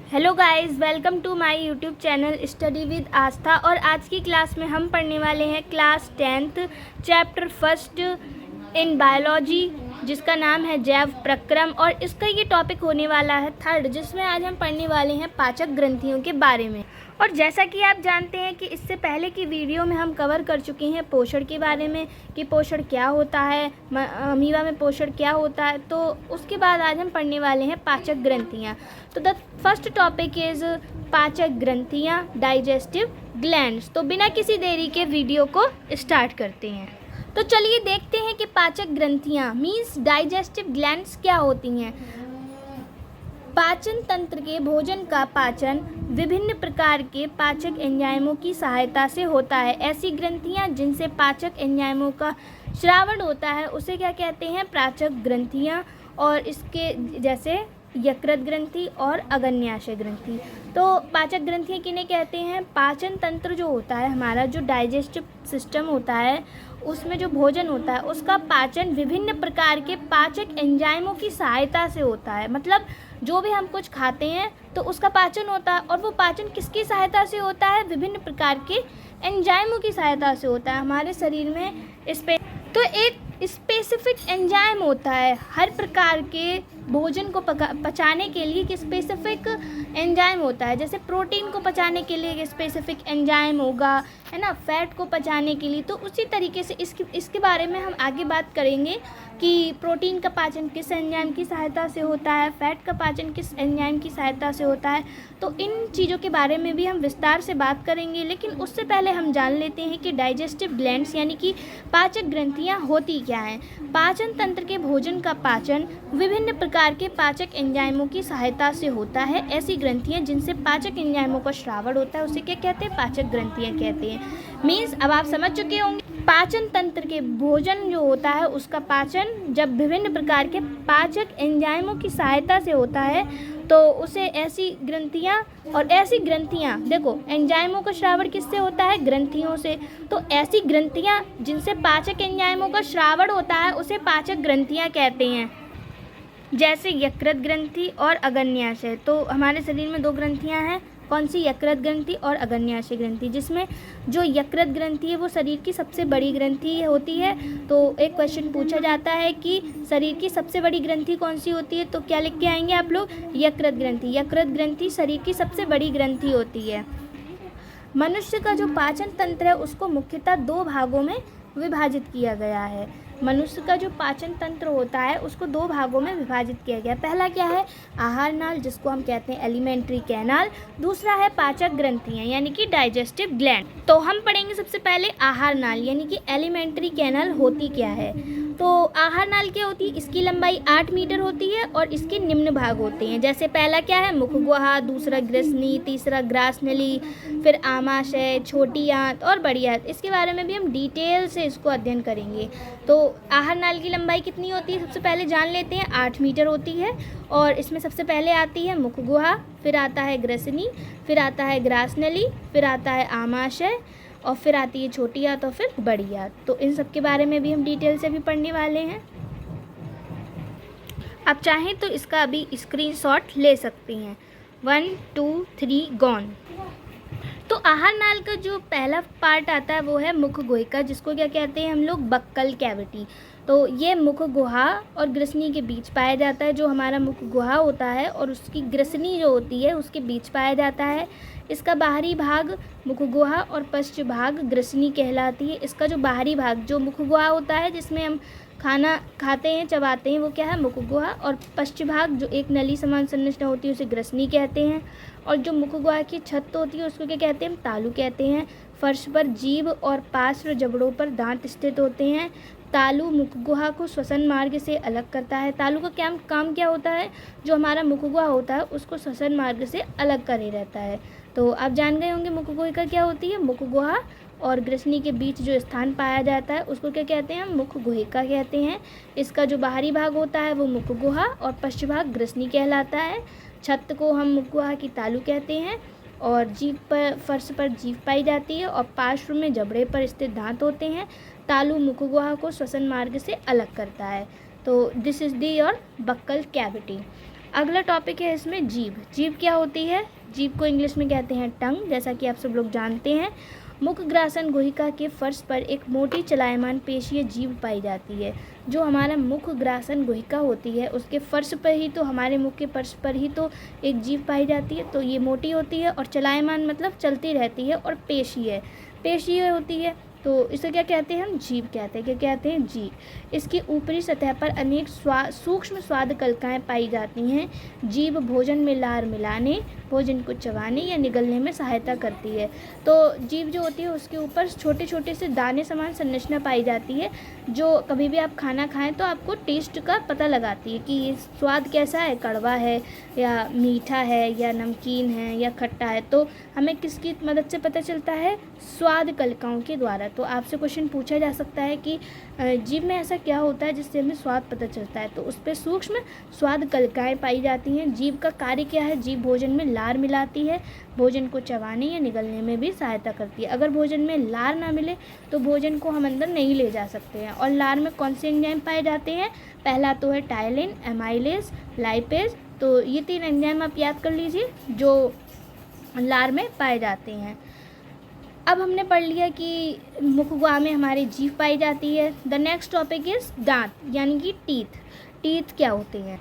Hello guys, welcome to my YouTube channel study with Aastha. और आज की क्लास में हम पढ़ने वाले हैं class 10th chapter first in biology, जिसका नाम है जैव प्रक्रम। और इसका ये टॉपिक होने वाला है थर्ड, जिसमें आज हम पढ़ने वाले हैं पाचक ग्रंथियों के बारे में। और जैसा कि आप जानते हैं कि इससे पहले की वीडियो में हम कवर कर चुके हैं पोषण के बारे में कि पोषण क्या होता है, अमीबा में पोषण क्या होता है। तो उसके बाद आज हम पढ़ने वाले हैं पाचक ग्रंथियाँ। तो द फर्स्ट टॉपिक इज़ पाचक ग्रंथियाँ, डाइजेस्टिव ग्लैंड्स। तो बिना किसी देरी के वीडियो को स्टार्ट करते हैं। तो चलिए देखते हैं कि पाचक ग्रंथियाँ मीन्स डाइजेस्टिव ग्लैंड्स क्या होती हैं। पाचन तंत्र के भोजन का पाचन विभिन्न प्रकार के पाचक एंजाइमों की सहायता से होता है। ऐसी ग्रंथियां जिनसे पाचक एंजाइमों का श्रावण होता है उसे क्या कहते हैं? पाचक ग्रंथियां। और इसके जैसे यकृत ग्रंथि और अग्न्याशय ग्रंथि। तो पाचक ग्रंथियां किन्हें कहते हैं? पाचन तंत्र जो होता है हमारा, जो डाइजेस्टिव सिस्टम होता है, उसमें जो भोजन होता है उसका पाचन विभिन्न प्रकार के पाचक एंजाइमों की सहायता से होता है। मतलब जो भी हम कुछ खाते हैं तो उसका पाचन होता है, और वो पाचन किसकी सहायता से होता है? विभिन्न प्रकार के एंजाइमों की सहायता से होता है। हमारे शरीर में तो एक स्पेसिफिक एंजाइम होता है हर प्रकार के भोजन को पचाने के लिए। एक स्पेसिफिक एंजाइम होता है, जैसे प्रोटीन को पचाने के लिए एक स्पेसिफिक एंजाइम होगा, है ना, फैट को पचाने के लिए। तो उसी तरीके से इसके बारे में हम आगे बात करेंगे कि प्रोटीन का पाचन किस एंजाइम की सहायता से होता है, फैट का पाचन किस एंजाइम की सहायता से होता है। तो इन चीज़ों के बारे में भी हम विस्तार से बात करेंगे। लेकिन उससे पहले हम जान लेते हैं कि डाइजेस्टिव ग्लैंड्स यानी कि पाचक ग्रंथियाँ होती क्या हैं। पाचन तंत्र के भोजन का पाचन विभिन्न प्रकार के पाचक एंजाइमों की सहायता से होता है। ऐसी ग्रंथियाँ जिनसे पाचक एंजाइमों का श्रावण होता है उसे क्या कहते हैं? पाचक ग्रंथियाँ कहते हैं। मीन्स अब आप समझ चुके होंगे, पाचन तंत्र के भोजन जो होता है उसका पाचन जब विभिन्न प्रकार के पाचक एंजाइमों की सहायता से होता है तो उसे ऐसी ग्रंथियाँ, और ऐसी ग्रंथियाँ देखो, एंजाइमों का श्रावण किससे होता है? ग्रंथियों से। तो ऐसी ग्रंथियाँ जिनसे पाचक एंजाइमों का श्रावण होता है उसे पाचक ग्रंथियाँ कहते हैं, जैसे यकृत ग्रंथि और अग्न्याशय। तो हमारे शरीर में दो ग्रंथियाँ हैं, कौन सी? यकृत ग्रंथि और अग्न्याशय ग्रंथि। जिसमें जो यकृत ग्रंथि है वो शरीर की सबसे बड़ी ग्रंथि होती है। तो एक क्वेश्चन पूछा जाता है कि शरीर की सबसे बड़ी ग्रंथि कौन सी होती है, तो क्या लिख के आएंगे आप लोग? यकृत ग्रंथि। यकृत ग्रंथि शरीर की सबसे बड़ी ग्रंथि होती है। मनुष्य का जो पाचन तंत्र है उसको मुख्यतः दो भागों में विभाजित किया गया है। मनुष्य का जो पाचन तंत्र होता है उसको दो भागों में विभाजित किया गया है। पहला क्या है? आहार नाल, जिसको हम कहते हैं एलिमेंट्री कैनाल। दूसरा है पाचक ग्रंथियाँ यानी कि डाइजेस्टिव ग्लैंड। तो हम पढ़ेंगे सबसे पहले आहार नाल यानी कि एलिमेंट्री कैनाल होती क्या है। तो आहार नाल क्या होती है? इसकी लंबाई 8 मीटर होती है और इसके निम्न भाग होते हैं। जैसे पहला क्या है? मुख गुहा, दूसरा ग्रसनी, तीसरा ग्रास नली, फिर आमाशय, छोटी आंत और बड़ी आंत। इसके बारे में भी हम डिटेल से इसको अध्ययन करेंगे। तो आहार नाल की लंबाई कितनी होती है सबसे पहले जान लेते हैं। 8 मीटर होती है। और इसमें सबसे पहले आती है मुख गुहा, फिर आता है ग्रसनी, फिर आता है ग्रास नली, फिर आता है आमाशय, और फिर आती है छोटी आंत और फिर बड़ी आंत। तो इन सब के बारे में भी हम डिटेल से भी पढ़ने वाले हैं। आप चाहें तो इसका अभी स्क्रीनशॉट ले सकती हैं। 1 2 3 गॉन। तो आहार नाल का जो पहला पार्ट आता है वो है मुख गुहिका, जिसको क्या कहते हैं हम लोग? Buccal cavity. तो ये मुख गुहा और ग्रसनी के बीच पाया जाता है। जो हमारा मुख गुहा होता है और उसकी ग्रसनी जो होती है उसके बीच पाया जाता है। इसका बाहरी भाग मुख गुहा और पश्च भाग ग्रसनी कहलाती है। इसका जो बाहरी भाग जो मुख गुहा होता है जिसमें हम खाना खाते हैं, चबाते हैं, वो क्या है? मुख गुहा। और पश्च भाग जो एक नली समान संरचना होती है उसे ग्रसनी कहते हैं। और जो मुख गुहा की छत होती है उसको क्या कहते हैं? तालु कहते हैं। फर्श पर जीभ और पार्श्व जबड़ों पर दांत स्थित होते हैं। तालु मुख गुहा को श्वसन मार्ग से अलग करता है। तालु का क्या काम क्या होता है? जो हमारा मुख गुहा होता है उसको श्वसन मार्ग से अलग करे रहता है। तो आप जान गए होंगे मुख गुहिका क्या होती है। मुख गुहा और ग्रसनी के बीच जो स्थान पाया जाता है उसको क्या कहते हैं? हम मुख गुहिका कहते हैं। इसका जो बाहरी भाग होता है वो मुख गुहा और पश्च भाग ग्रसनी कहलाता है। छत को हम मुख गुहा की तालु कहते हैं। और जीभ पर, फर्श पर जीभ पाई जाती है और पार्श्व में जबड़े पर स्थित दांत होते हैं। तालु मुख गुहा को श्वसन मार्ग से अलग करता है। तो this is the your buccal cavity. अगला टॉपिक है इसमें जीभ। जीभ क्या होती है? जीभ को इंग्लिश में कहते हैं टंग, जैसा कि आप सब लोग जानते हैं। मुखग्रासन गुहिका के फर्श पर एक मोटी चलायमान पेशीय जीभ पाई जाती है। जो हमारा मुखग्रासन गुहिका होती है उसके फर्श पर ही तो, हमारे मुख के फर्श पर ही तो एक जीभ पाई जाती है। तो ये मोटी होती है और चलायमान मतलब चलती रहती है, और पेशीय होती है। तो इसे क्या कहते हैं? हम जीभ कहते हैं। क्या कहते हैं? जीभ। इसकी ऊपरी सतह पर अनेक सूक्ष्म स्वाद कलिकाएँ पाई जाती हैं। जीभ भोजन में लार मिलाने, भोजन को चबाने या निगलने में सहायता करती है। तो जीभ जो होती है उसके ऊपर छोटे छोटे से दाने समान संरचना पाई जाती है, जो कभी भी आप खाना खाएं तो आपको टेस्ट का पता लगाती है कि ये स्वाद कैसा है, कड़वा है या मीठा है या नमकीन है या खट्टा है। तो हमें किसकी मदद से पता चलता है? स्वाद कलिकाओं के द्वारा। तो आपसे क्वेश्चन पूछा जा सकता है कि जीभ में ऐसा क्या होता है जिससे हमें स्वाद पता चलता है? तो उस पर सूक्ष्म स्वाद कलिकाएँ पाई जाती हैं। जीभ का कार्य क्या है? जीभ भोजन में लार मिलाती है, भोजन को चबाने या निगलने में भी सहायता करती है। अगर भोजन में लार ना मिले तो भोजन को हम अंदर नहीं ले जा सकते हैं। और लार में कौन से एंजाइम पाए जाते हैं? पहला तो है टाइलिन, एमाइलेज, लाइपेज। तो ये 3 एंजाइम आप याद कर लीजिए जो लार में पाए जाते हैं। अब हमने पढ़ लिया कि मुखगुहा में हमारी जीभ पाई जाती है। द नेक्स्ट टॉपिक इज दांत, यानी कि टीथ। टीथ क्या होते हैं?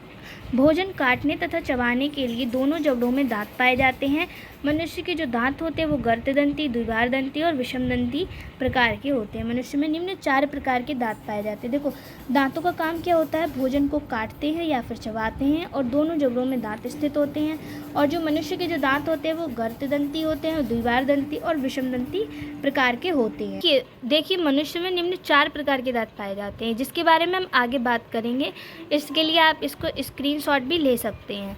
भोजन काटने तथा चबाने के लिए दोनों जबड़ों में दांत पाए जाते हैं। मनुष्य के जो दांत होते हैं वो गर्तदंती, द्विबारदंती और विषमदंती प्रकार के होते हैं। मनुष्य में निम्न 4 प्रकार के दांत पाए जाते हैं। देखो, दांतों का काम क्या होता है? भोजन को काटते हैं या फिर चबाते हैं, और दोनों जबड़ों में दांत स्थित होते हैं। और जो मनुष्य के जो दांत होते हैं वो गर्तदंती होते हैं, द्विबारदंती और विषमदंती प्रकार के होते हैं। देखिए, मनुष्य में निम्न 4 प्रकार के दांत पाए जाते हैं, जिसके बारे में हम आगे बात करेंगे। इसके लिए आप इसको स्क्रीनशॉट भी ले सकते हैं।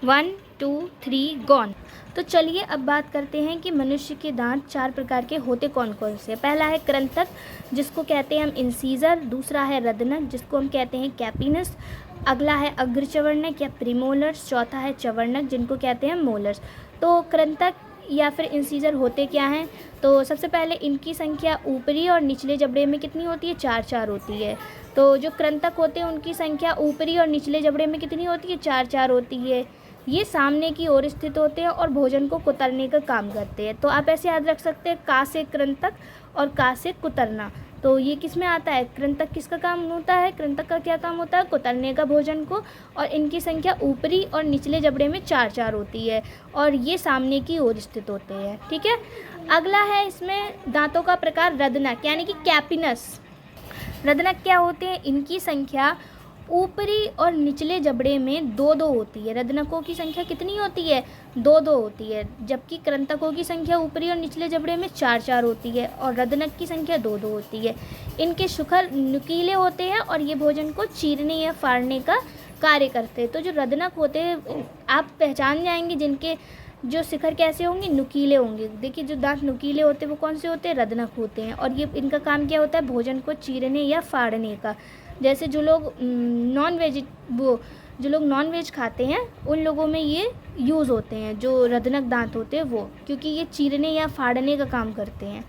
1 2 3 गॉन। तो चलिए अब बात करते हैं कि मनुष्य के दांत 4 प्रकार के होते कौन कौन से। पहला है कृंतक, जिसको कहते हैं हम इंसीजर। दूसरा है रदनक, जिसको हम कहते हैं कैपिनस। अगला है अग्रचवर्णक या प्रीमोलर्स। चौथा है चवर्णक, जिनको कहते हैं मोलर्स। तो कृंतक या फिर इंसीजर होते क्या हैं? तो सबसे पहले इनकी संख्या ऊपरी और निचले जबड़े में कितनी होती है? 4-4 होती है। तो जो कृंतक होते हैं उनकी संख्या ऊपरी और निचले जबड़े में कितनी होती है? 4-4 होती है। ये सामने की ओर स्थित होते हैं और भोजन को कुतरने का काम करते हैं। तो आप ऐसे याद रख सकते हैं, का से कृंतक और का से कुतरना। तो ये किस में आता है? कृंतक किसका काम होता है? कृंतक का क्या काम होता है? कुतरने का भोजन को। और इनकी संख्या ऊपरी और निचले जबड़े में 4-4 होती है, और ये सामने की ओर स्थित होते हैं। ठीक है। अगला है इसमें दांतों का प्रकार रदनक, यानी कि कैपिनस। रदनक क्या होते हैं? इनकी संख्या ऊपरी और निचले जबड़े में 2-2 होती है। रदनकों की संख्या कितनी होती है? 2-2 होती है, जबकि कृंतकों की संख्या ऊपरी और निचले जबड़े में 4-4 होती है, और रदनक की संख्या 2-2 होती है। इनके शिखर नुकीले होते हैं और ये भोजन को चीरने या फाड़ने का कार्य करते हैं। तो जो रदनक होते हैं आप पहचान जाएंगे, जिनके जो शिखर कैसे होंगे? नुकीले होंगे। देखिए, जो दांत नुकीले होते हैं वो कौन से होते हैं? रदनक होते हैं। और ये इनका काम क्या होता है? भोजन को चीरने या फाड़ने का। जैसे जो लोग नॉन वेज खाते हैं उन लोगों में ये यूज़ होते हैं, जो रदनक दांत होते हैं वो, क्योंकि ये चीरने या फाड़ने का काम करते हैं।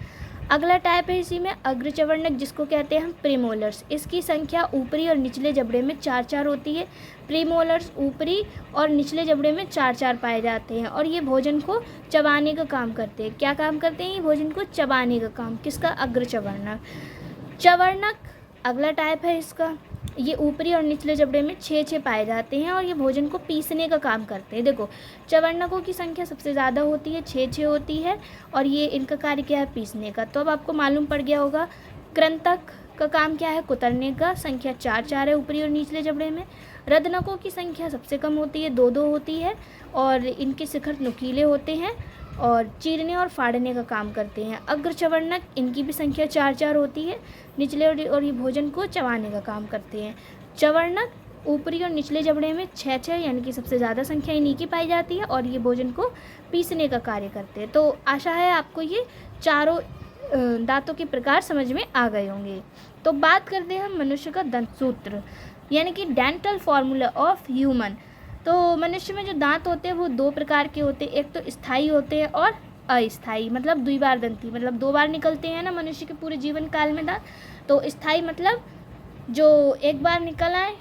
अगला टाइप है इसी में अग्रचवर्णक, जिसको कहते हैं हम प्रीमोलर्स। इसकी संख्या ऊपरी और निचले जबड़े में 4-4 होती है। प्रीमोलर्स ऊपरी और निचले जबड़े में 4-4 पाए जाते हैं, और ये भोजन को चबाने का काम करते हैं। क्या काम करते हैं? ये भोजन को चबाने का काम। किसका? अग्रचवर्णक। चवर्णक अगला टाइप है इसका। ये ऊपरी और निचले जबड़े में 6-6 पाए जाते हैं, और ये भोजन को पीसने का काम करते हैं। देखो, चवर्णकों की संख्या सबसे ज़्यादा होती है, 6-6 होती है, और ये इनका कार्य क्या है? पीसने का। तो अब आपको मालूम पड़ गया होगा कृंतक का काम क्या है? कुतरने का। संख्या 4-4 है ऊपरी और निचले जबड़े में। रदनकों की संख्या सबसे कम होती है, 2-2 होती है, और इनके शिखर नुकीले होते हैं और चीरने और फाड़ने का काम करते हैं। अग्रचवर्णक, इनकी भी संख्या 4-4 होती है निचले, और ये भोजन को चबाने का काम करते हैं। चवर्णक ऊपरी और निचले जबड़े में 6-6, यानी कि सबसे ज़्यादा संख्या इन्हीं की पाई जाती है, और ये भोजन को पीसने का कार्य करते हैं। तो आशा है आपको ये चारों दांतों के प्रकार समझ में आ गए होंगे। तो बात करते हैं हम मनुष्य का दंत सूत्र, यानी कि डेंटल फॉर्मूला ऑफ ह्यूमन। तो मनुष्य में जो दांत होते हैं वो 2 प्रकार के होते हैं। एक तो स्थायी होते हैं और अस्थायी, मतलब द्विबारदंती, मतलब 2 बार निकलते हैं ना मनुष्य के पूरे जीवन काल में दांत। तो स्थायी मतलब जो एक बार निकल आए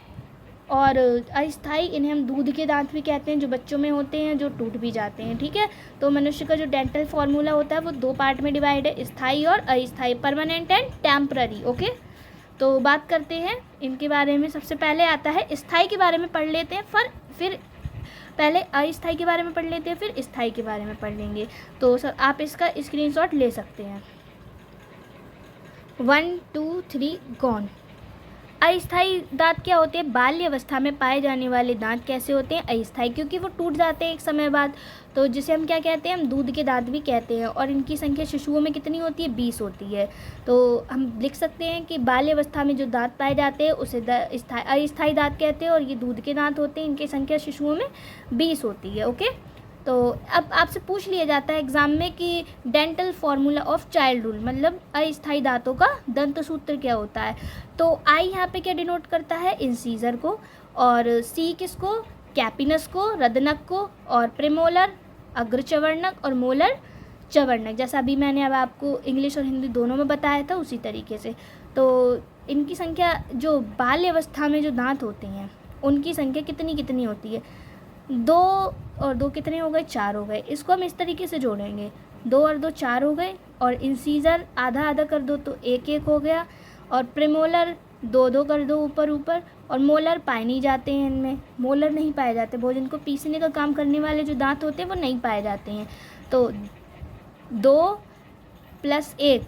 और अस्थाई इन्हें हम दूध के दांत भी कहते हैं, जो बच्चों में होते हैं, जो टूट भी जाते हैं। ठीक है, तो मनुष्य का जो डेंटल फॉर्मूला होता है वो 2 पार्ट में डिवाइड है, स्थाई और अस्थाई, परमानेंट एंड टेम्पररी। ओके, तो बात करते हैं इनके बारे में। सबसे पहले आता है स्थाई के बारे में पढ़ लेते हैं, फिर पहले अस्थाई के बारे में पढ़ लेते हैं, फिर स्थाई के बारे में पढ़ लेंगे। तो सर आप इसका स्क्रीनशॉट ले सकते हैं। 1 2 3 गॉन। अस्थाई दांत क्या होते हैं? बाल्य अवस्था में पाए जाने वाले दांत कैसे होते हैं? अस्थाई, क्योंकि वो टूट जाते हैं एक समय बाद, तो जिसे हम क्या कहते हैं? हम दूध के दांत भी कहते हैं। और इनकी संख्या शिशुओं में कितनी होती है? 20 होती है। तो हम लिख सकते हैं कि बाल्य अवस्था में जो दांत पाए जाते हैं उसे अस्थाई दांत कहते हैं, और ये दूध के दांत होते हैं, इनकी संख्या शिशुओं में 20 होती है। ओके, तो अब आपसे पूछ लिया जाता है एग्जाम में कि डेंटल फार्मूला ऑफ चाइल्डहुड, मतलब अस्थाई दांतों का दंत सूत्र क्या होता है। तो आई यहाँ पे क्या डिनोट करता है? इंसीजर को, और सी किसको? कैपिनस को, रदनक को, और प्रेमोलर अग्रचवर्णक, और मोलर चवर्णक, जैसा अभी मैंने अब आपको इंग्लिश और हिंदी दोनों में बताया था उसी तरीके से। तो इनकी संख्या, जो बाल्य अवस्था में जो दांत होते हैं उनकी संख्या कितनी कितनी होती है? 2 और 2 कितने हो गए? 4 हो गए। इसको हम इस तरीके से जोड़ेंगे, 2 और 2 4 हो गए, और इंसीजर आधा आधा कर दो तो 1 1 हो गया, और प्रेमोलर 2 2 कर दो ऊपर ऊपर, और मोलर पाए नहीं जाते हैं, इनमें मोलर नहीं पाए जाते। भोजन को पीसने का काम करने वाले जो दांत होते हैं वो नहीं पाए जाते हैं। तो 2 + 1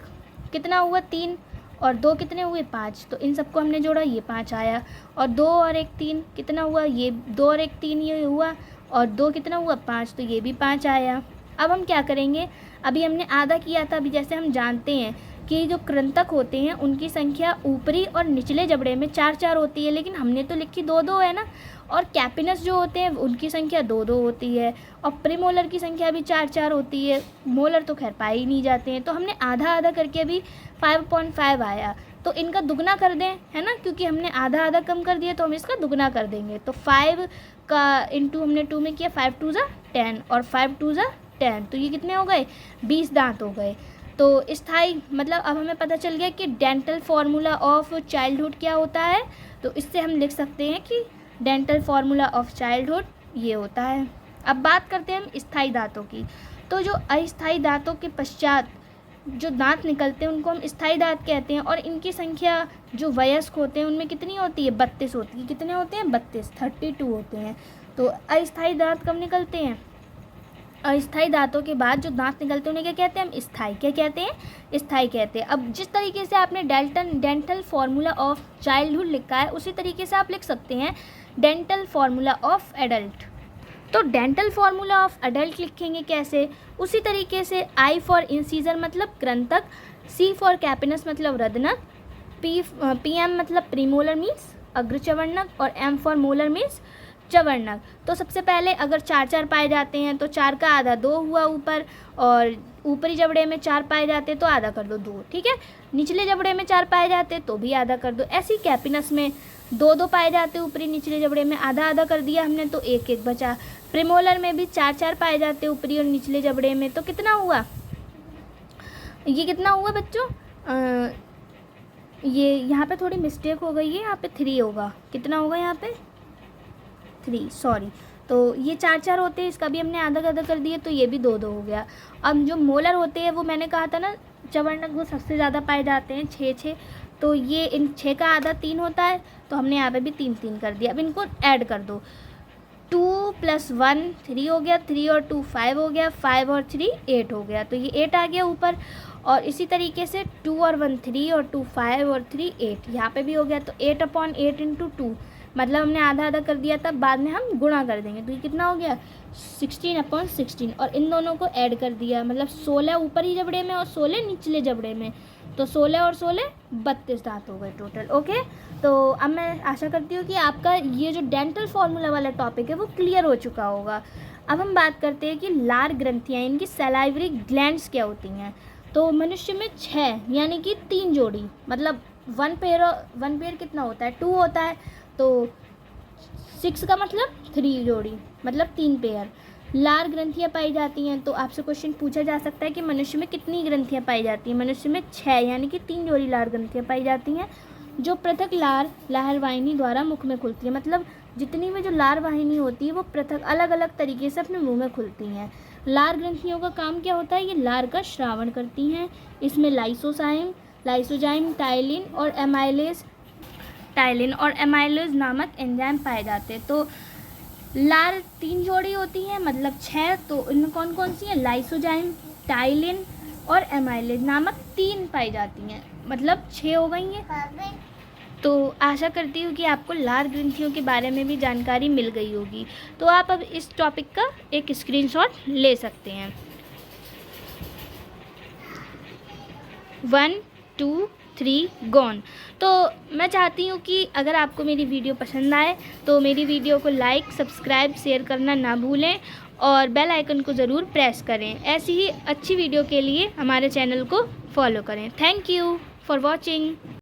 कितना हुआ? 3, और 2 कितने हुए? 5। तो इन सबको हमने जोड़ा, ये 5 आया। और 2 और 1 3 कितना हुआ? ये 2 और 1 3 ये हुआ, और 2 कितना हुआ? 5, तो ये भी 5 आया। अब हम क्या करेंगे? अभी हमने आधा किया था। अभी जैसे हम जानते हैं कि जो कृंतक होते हैं उनकी संख्या ऊपरी और निचले जबड़े में 4 4 होती है, लेकिन हमने तो लिखी 2 2 है ना। और कैपिनस जो होते हैं उनकी संख्या 2 2 होती है, और प्रीमोलर की संख्या भी 4 4 होती है। मोलर तो खैर पाए ही नहीं जाते हैं। तो हमने आधा आधा करके अभी 5.5 आया, तो इनका दुगना कर दें, है ना, क्योंकि हमने आधा आधा कम कर दिया तो हम इसका दुगना कर देंगे। तो 5 का इंटू हमने 2 में किया, 5 2 ज़ा 10, और 5 2 ज़ा 10, तो ये कितने हो गए? 20 दांत हो गए। तो स्थाई, मतलब अब हमें पता चल गया कि डेंटल फार्मूला ऑफ चाइल्डहुड क्या होता है। तो इससे हम लिख सकते हैं कि डेंटल फार्मूला ऑफ चाइल्डहुड ये होता है। अब बात करते हैं हम स्थाई दांतों की। तो जो अस्थाई दांतों के पश्चात जो दांत निकलते हैं उनको हम स्थाई दांत कहते हैं, और इनकी संख्या जो वयस्क होते हैं उनमें कितनी होती है? 32 होती है। कितने होते हैं? 32 होते हैं। तो अस्थाई दांत कब निकलते हैं? अस्थाई दांतों के बाद जो दांत निकलते हैं उन्हें क्या कहते हैं? हम स्थाई। क्या कहते हैं? स्थाई कहते हैं। अब जिस तरीके से आपने डेंटल फार्मूला ऑफ चाइल्डहुड लिखा है उसी तरीके से आप लिख सकते हैं डेंटल फार्मूला ऑफ एडल्ट। तो डेंटल फार्मूला ऑफ एडल्ट लिखेंगे कैसे? उसी तरीके से आई फॉर इंसीजर मतलब कृंतक, सी फॉर कैपिनस मतलब रदनक, पी एम मतलब प्रीमोलर मीन्स अग्रचवर्णक, और एम फॉर मोलर मीन्स चवर्णक। तो सबसे पहले अगर 4 4 पाए जाते हैं तो 4 का आधा 2 हुआ ऊपर, और ऊपरी जबड़े में 4 पाए जाते तो आधा कर दो 2, ठीक है। निचले जबड़े में 4 पाए जाते तो भी आधा कर दो। ऐसी कैपिनस में 2 2 पाए जाते ऊपरी निचले जबड़े में, आधा आधा कर दिया हमने तो 1 1 बचा। प्रीमोलर में भी 4 4 पाए जाते ऊपरी और निचले जबड़े में, तो कितना हुआ? ये कितना हुआ बच्चों? ये यहाँ पे थोड़ी मिस्टेक हो गई है, यहाँ पे 3 होगा। कितना होगा यहाँ पे? 3, सॉरी। तो ये 4 4 होते हैं, इसका भी हमने आधा आधा कर दिया तो ये भी 2 2 हो गया। अब जो मोलर होते हैं वो मैंने कहा था ना चवर्णक वो सबसे ज़्यादा पाए जाते हैं 6 6, तो ये इन 6 का आधा 3 होता है, तो हमने यहाँ पे भी 3 3 कर दिया। अब इनको ऐड कर दो, 2 + 1 3 हो गया, 3 और 2 5 हो गया, 5 और 3 8 हो गया, तो ये 8 आ गया ऊपर। और इसी तरीके से 2 और 1 3 और 2 5 और 3 8 यहाँ पे भी हो गया। तो 8/8 × 2 मतलब हमने आधा आधा कर दिया था, बाद में हम गुणा कर देंगे तो ये कितना हो गया? 16/16। और इन दोनों को ऐड कर दिया, मतलब 16 ऊपरी जबड़े में और 16 निचले जबड़े में, तो 16 और 16 32 दांत हो गए टोटल। ओके, तो अब मैं आशा करती हूँ कि आपका ये जो डेंटल फार्मूला वाला टॉपिक है वो क्लियर हो चुका होगा। अब हम बात करते हैं कि लार ग्रंथियाँ, इनकी सलाइवरी ग्लैंड्स क्या होती हैं। तो मनुष्य में 6 यानी कि 3 जोड़ी, मतलब 1 पेयर कितना होता है? 2 होता है, तो 6 का मतलब 3 जोड़ी, मतलब 3 पेयर लार ग्रंथियाँ पाई जाती हैं। तो आपसे क्वेश्चन पूछा जा सकता है कि मनुष्य में कितनी ग्रंथियाँ पाई जाती हैं? मनुष्य में 6 यानी कि 3 जोड़ी लार ग्रंथियाँ पाई जाती हैं। जो पृथक लार वाहिनी द्वारा मुख में खुलती है। मतलब जितनी भी जो लार वाहिनी होती है वो पृथक अलग अलग तरीके से अपने मुंह में खुलती हैं। लार ग्रंथियों का काम क्या होता है? ये लार का श्रावण करती हैं। इसमें लाइसोजाइम, टाइलिन और एमाइलेज नामक एंजाइम पाए जाते हैं। तो लार 3 जोड़ी होती हैं, मतलब 6। तो इनमें कौन कौन सी हैं? लाइसोजाइम, टाइलिन और एमाइलेज नामक 3 पाई जाती हैं, मतलब 6 हो गई हैं। तो आशा करती हूँ कि आपको लार ग्रंथियों के बारे में भी जानकारी मिल गई होगी। तो आप अब इस टॉपिक का एक स्क्रीनशॉट ले सकते हैं। 1 2 3 गॉन। तो मैं चाहती हूँ कि अगर आपको मेरी वीडियो पसंद आए तो मेरी वीडियो को लाइक, सब्सक्राइब, शेयर करना ना भूलें और बेल आइकन को ज़रूर प्रेस करें। ऐसी ही अच्छी वीडियो के लिए हमारे चैनल को फॉलो करें। Thank you for watching.